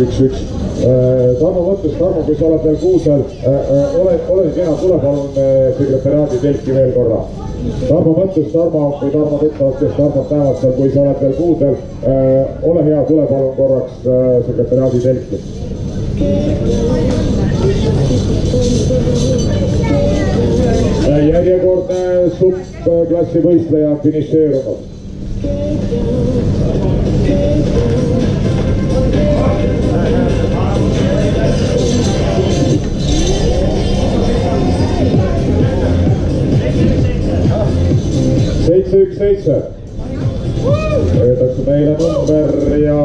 1-1. Tarmo mõttes, Tarmo, kui sa oled veel kuulsel, ole kena, tule palun sekretäriaadi telki veel korra. Tarmo mõttes, Tarmo või Tarmo tuttavad, kes Tarmot näevad seal, kui sa oled veel kuulsel, ole hea, tule palun korraks sekretäriaadi telki. Järjekordne subklassi võistleja on finišeerunud. Seitse. Öeldakse meile number ja